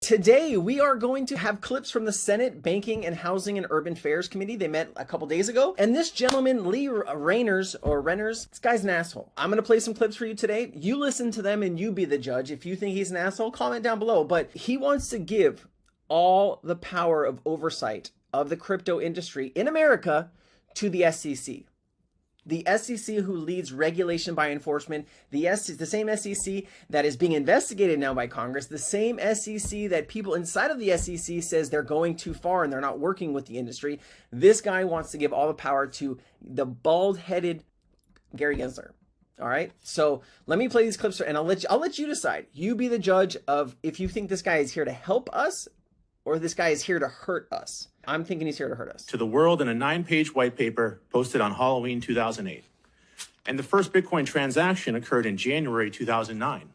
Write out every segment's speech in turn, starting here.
Today, we are going to have clips from the Senate Banking and Housing and Urban Affairs Committee. They met a couple days ago. And this gentleman, Lee Reiners, this guy's an asshole. I'm going to play some clips for you today. You listen to them and you be the judge. If you think he's an asshole, comment down below. But he wants to give all the power of oversight of the crypto industry in America to the SCC. The SCC who leads regulation by enforcement, the same SCC that is being investigated now by Congress, the same SCC that people inside of the SCC says they're going too far and they're not working with the industry. This guy wants to give all the power to the bald-headed Gary Gensler. All right, so let me play these clips and I'll let you decide. You be the judge of if you think this guy is here to help us or this guy is here to hurt us. I'm thinking he's here to hurt us. To the world in a 9-page white paper posted on Halloween 2008. And the first Bitcoin transaction occurred in January 2009.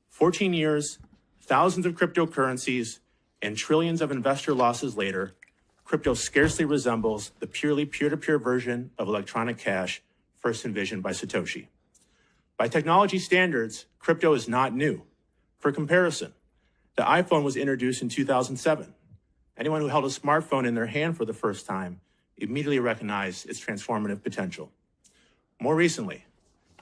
14 years, thousands of cryptocurrencies, and trillions of investor losses later, crypto scarcely resembles the purely peer-to-peer version of electronic cash first envisioned by Satoshi. By technology standards, crypto is not new. For comparison, the iPhone was introduced in 2007. Anyone who held a smartphone in their hand for the first time immediately recognized its transformative potential. More recently,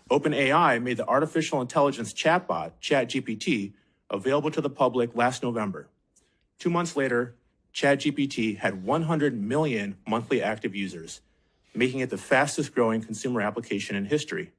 OpenAI made the artificial intelligence chatbot, ChatGPT, available to the public last November. 2 months later, ChatGPT had 100 million monthly active users, making it the fastest growing consumer application in history.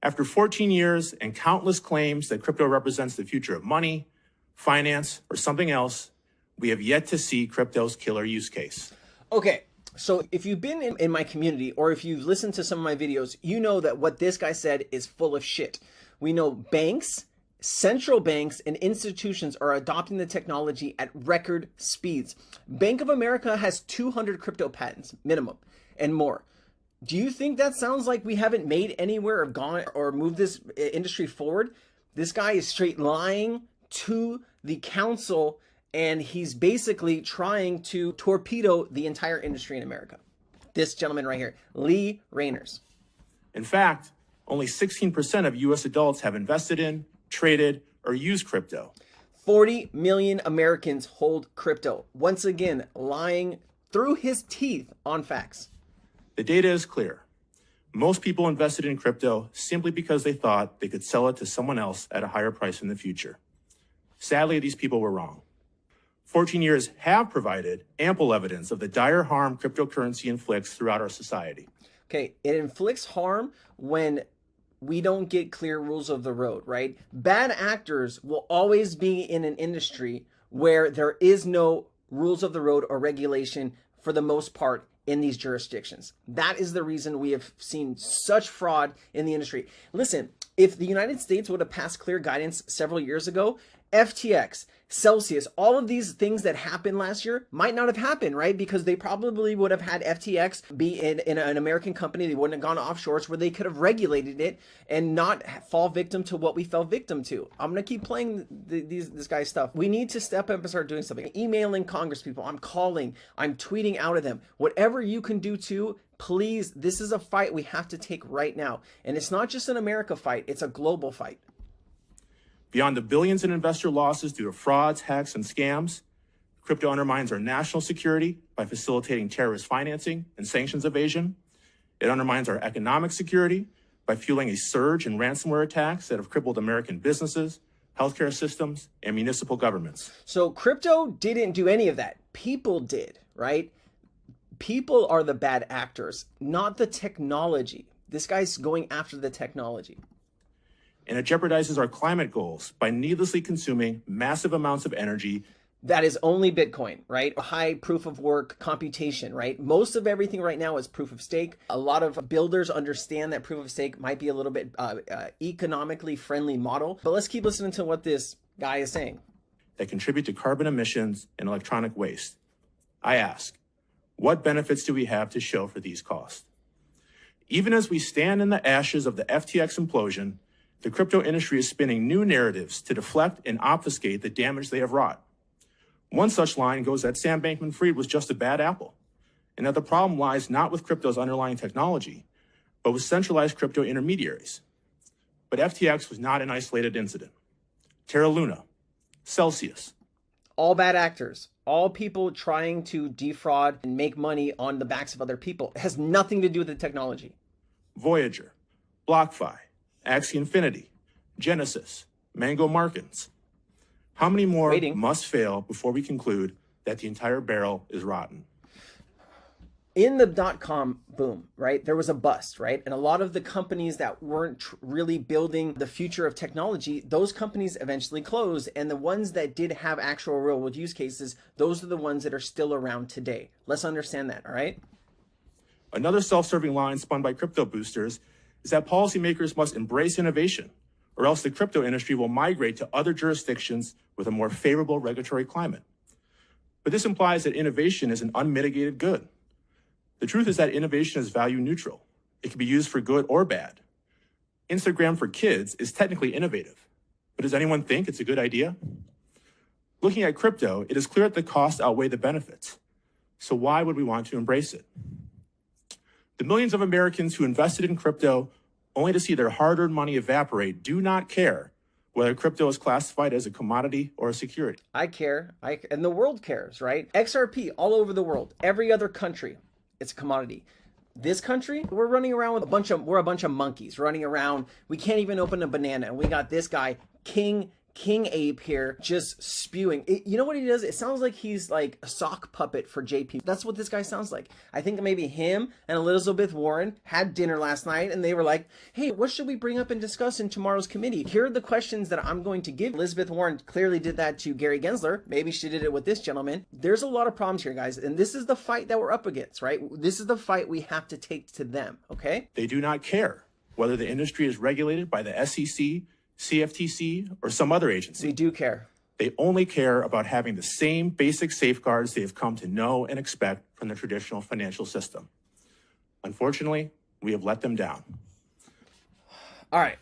After 14 years and countless claims that crypto represents the future of money, finance, or something else, we have yet to see crypto's killer use case. Okay, so if you've been in my community or if you've listened to some of my videos, you know that what this guy said is full of shit. We know banks, central banks, and institutions are adopting the technology at record speeds. Bank of America has 200 crypto patents, minimum, and more. Do you think that sounds like we haven't made anywhere or gone or moved this industry forward? This guy is straight lying to the council, and he's basically trying to torpedo the entire industry in America. This gentleman right here, Lee Reiners. In fact, only 16% of US adults have invested in, traded, or used crypto. 40 million Americans hold crypto. Once again, lying through his teeth on facts. The data is clear. Most people invested in crypto simply because they thought they could sell it to someone else at a higher price in the future. Sadly, these people were wrong. 14 years have provided ample evidence of the dire harm cryptocurrency inflicts throughout our society. Okay, it inflicts harm when we don't get clear rules of the road, right? Bad actors will always be in an industry where there is no rules of the road or regulation for the most part in these jurisdictions. That is the reason we have seen such fraud in the industry. Listen, if the United States would have passed clear guidance several years ago, FTX, Celsius, all of these things that happened last year might not have happened, right? Because they probably would have had FTX be in an American company. They wouldn't have gone offshores where they could have regulated it and not fall victim to what we fell victim to. I'm going to keep playing this guy's stuff. We need to step up and start doing something. Emailing Congress people. I'm calling. I'm tweeting out of them. Whatever you can do too, please, this is a fight we have to take right now. And it's not just an America fight. It's a global fight. Beyond the billions in investor losses due to frauds, hacks, and scams, crypto undermines our national security by facilitating terrorist financing and sanctions evasion. It undermines our economic security by fueling a surge in ransomware attacks that have crippled American businesses, healthcare systems, and municipal governments. So crypto didn't do any of that. People did, right? People are the bad actors, not the technology. This guy's going after the technology. And it jeopardizes our climate goals by needlessly consuming massive amounts of energy. That is only Bitcoin, right? High proof of work computation, right? Most of everything right now is proof of stake. A lot of builders understand that proof of stake might be a little bit economically friendly model. But let's keep listening to what this guy is saying. That contribute to carbon emissions and electronic waste. I ask, what benefits do we have to show for these costs? Even as we stand in the ashes of the FTX implosion, the crypto industry is spinning new narratives to deflect and obfuscate the damage they have wrought. One such line goes that Sam Bankman-Fried was just a bad apple, and that the problem lies not with crypto's underlying technology, but with centralized crypto intermediaries. But FTX was not an isolated incident. Terra Luna, Celsius, All bad actors, all people trying to defraud and make money on the backs of other people. It has nothing to do with the technology. Voyager, BlockFi, Axie Infinity, Genesis, Mango Markets. How many more must fail before we conclude that the entire barrel is rotten? In the dot-com boom, right, there was a bust, right? And a lot of the companies that weren't really building the future of technology, those companies eventually closed. And the ones that did have actual real-world use cases, those are the ones that are still around today. Let's understand that, all right? Another self-serving line spun by crypto boosters is that policymakers must embrace innovation, or else the crypto industry will migrate to other jurisdictions with a more favorable regulatory climate. But this implies that innovation is an unmitigated good. The truth is that innovation is value neutral. It can be used for good or bad. Instagram for kids is technically innovative, but does anyone think it's a good idea? Looking at crypto, it is clear that the costs outweigh the benefits. So why would we want to embrace it? The millions of Americans who invested in crypto only to see their hard-earned money evaporate do not care whether crypto is classified as a commodity or a security. I care, and the world cares, right? XRP all over the world, every other country, it's a commodity. This country, we're running around with we're a bunch of monkeys running around. We can't even open a banana. And we got this guy, King Ape here, just spewing. You know what he does? It sounds like he's like a sock puppet for JP. That's what this guy sounds like. I think maybe him and Elizabeth Warren had dinner last night and they were like, hey, what should we bring up and discuss in tomorrow's committee? Here are the questions that I'm going to give. Elizabeth Warren clearly did that to Gary Gensler. Maybe she did it with this gentleman. There's a lot of problems here, guys. And this is the fight that we're up against, right? This is the fight we have to take to them, okay? They do not care whether the industry is regulated by the SCC, CFTC, or some other agency. We do care. They only care about having the same basic safeguards they have come to know and expect from the traditional financial system. Unfortunately, we have let them down. All right.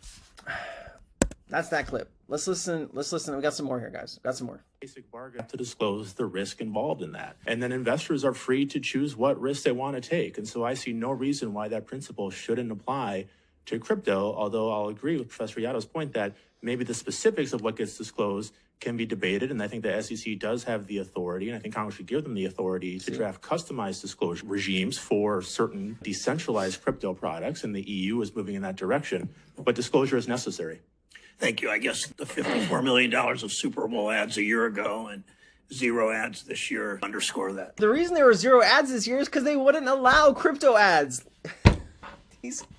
That's that clip. Let's listen. We got some more here, guys. Got some more. Basic bargain to disclose the risk involved in that. And then investors are free to choose what risk they want to take. And so I see no reason why that principle shouldn't apply to crypto, although I'll agree with Professor Yato's point that maybe the specifics of what gets disclosed can be debated. And I think the SEC does have the authority, and I think Congress should give them the authority to draft customized disclosure regimes for certain decentralized crypto products. And the EU is moving in that direction, but disclosure is necessary. Thank you. I guess the $54 million of Super Bowl ads a year ago and 0 ads this year underscore that. The reason there were 0 ads this year is because they wouldn't allow crypto ads.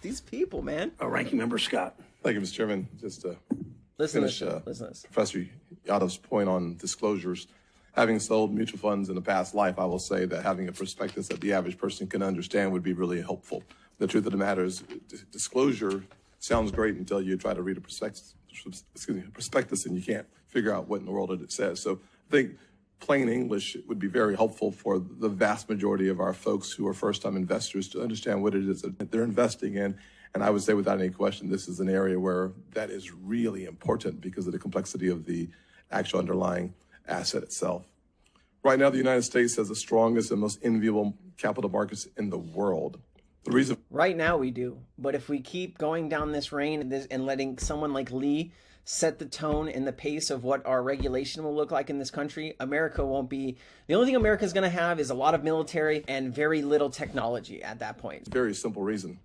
These people, man. Ranking Member Scott. Thank you, Mr. Chairman. Just to listen finish to this. Professor Yato's point on disclosures. Having sold mutual funds in a past life, I will say that having a prospectus that the average person can understand would be really helpful. The truth of the matter is disclosure sounds great until you try to read a prospectus and you can't figure out what in the world it says. So I think plain English would be very helpful for the vast majority of our folks who are first-time investors to understand what it is that they're investing in. And I would say without any question, this is an area where that is really important because of the complexity of the actual underlying asset itself. Right now, the United States has the strongest and most enviable capital markets in the world. The reason right now we do, but if we keep going down this lane and letting someone like Lee set the tone and the pace of what our regulation will look like in this country, America won't be, the only thing America is going to have is a lot of military and very little technology at that point. Very simple reason.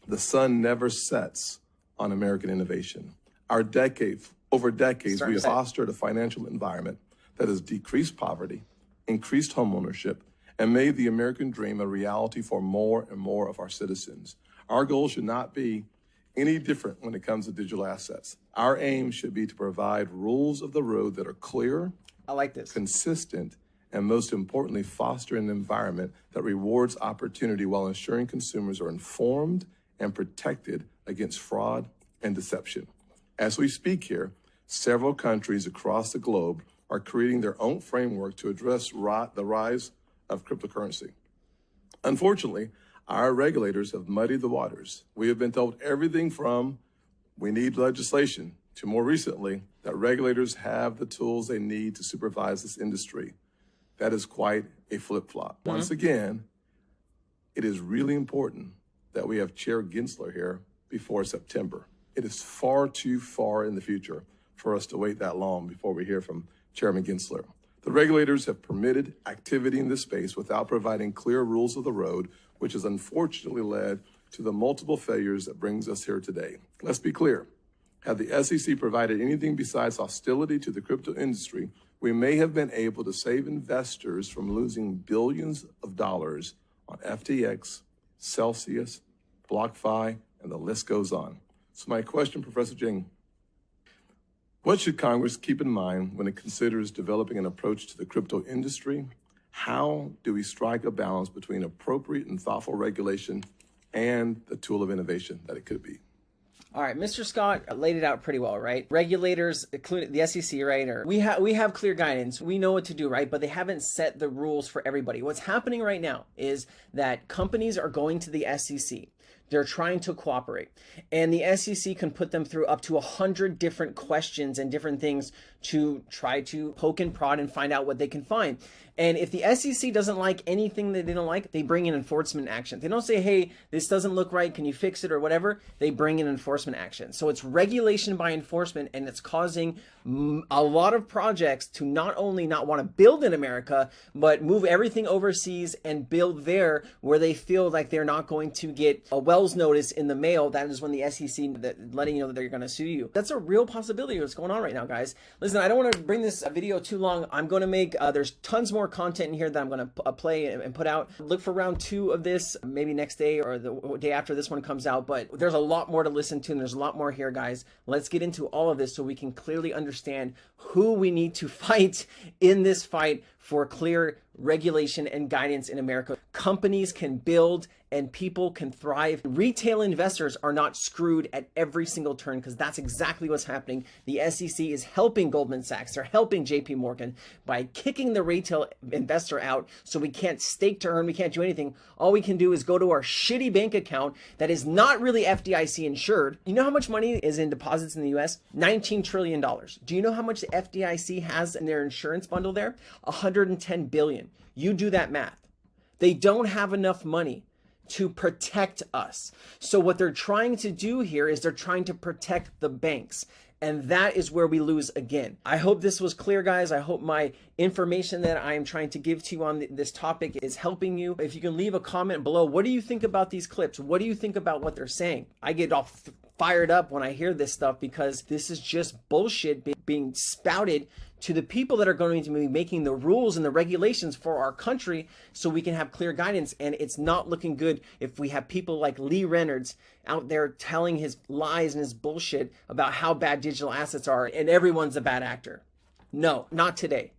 The sun never sets on American innovation. Over decades, we have fostered a financial environment that has decreased poverty, increased homeownership, and made the American dream a reality for more and more of our citizens. Our goal should not be any different when it comes to digital assets. Our aim should be to provide rules of the road that are clear, I like this, consistent, and most importantly, foster an environment that rewards opportunity while ensuring consumers are informed and protected against fraud and deception. As we speak here, several countries across the globe are creating their own framework to address the rise of cryptocurrency. Unfortunately, our regulators have muddied the waters. We have been told everything from we need legislation to more recently that regulators have the tools they need to supervise this industry. That is quite a flip-flop. Once again, it is really important that we have Chair Gensler here before September. It is far too far in the future for us to wait that long before we hear from Chairman Gensler. The regulators have permitted activity in this space without providing clear rules of the road, which has unfortunately led to the multiple failures that brings us here today. Let's be clear. Had the SEC provided anything besides hostility to the crypto industry, we may have been able to save investors from losing billions of dollars on FTX, Celsius, BlockFi, and the list goes on. So my question, Professor Jing, what should Congress keep in mind when it considers developing an approach to the crypto industry? How do we strike a balance between appropriate and thoughtful regulation and the tool of innovation that it could be? All right, Mr. Scott laid it out pretty well, right? Regulators, including the SEC, right? Or we have clear guidance. We know what to do, right? But they haven't set the rules for everybody. What's happening right now is that companies are going to the SEC. They're trying to cooperate, and the SEC can put them through up to 100 different questions and different things to try to poke and prod and find out what they can find. And if the SEC doesn't like anything that they don't like, they bring in enforcement action. They don't say, hey, this doesn't look right, can you fix it or whatever? They bring in enforcement action. So it's regulation by enforcement, and it's causing a lot of projects to not only not want to build in America, but move everything overseas and build there where they feel like they're not going to get a Wells notice in the mail. That is when the SEC letting you know that they're going to sue you. That's a real possibility of what's going on right now, guys. Listen, I don't want to bring this video too long. I'm going to make, there's tons more content in here that I'm going to play and put out. Look for round 2 of this, maybe next day or the day after this one comes out, but there's a lot more to listen to and there's a lot more here, guys. Let's get into all of this so we can clearly understand who we need to fight in this fight for clear regulation and guidance in America. Companies can build and people can thrive. Retail investors are not screwed at every single turn, because that's exactly what's happening. The SEC is helping Goldman Sachs. They're helping JP Morgan by kicking the retail investor out, so we can't stake to earn. We can't do anything. All we can do is go to our shitty bank account that is not really FDIC insured. You know how much money is in deposits in the US? $19 trillion. Do you know how much the FDIC has in their insurance bundle there? $110 billion. You do that math. They don't have enough money to protect us. So what they're trying to do here is they're trying to protect the banks. And that is where we lose again. I hope this was clear, guys. I hope my information that I am trying to give to you on this topic is helping you. If you can leave a comment below, what do you think about these clips? What do you think about what they're saying? I get all fired up when I hear this stuff, because this is just bullshit being spouted to the people that are going to be making the rules and the regulations for our country so we can have clear guidance. And it's not looking good if we have people like Reiners out there telling his lies and his bullshit about how bad digital assets are and everyone's a bad actor. No, not today.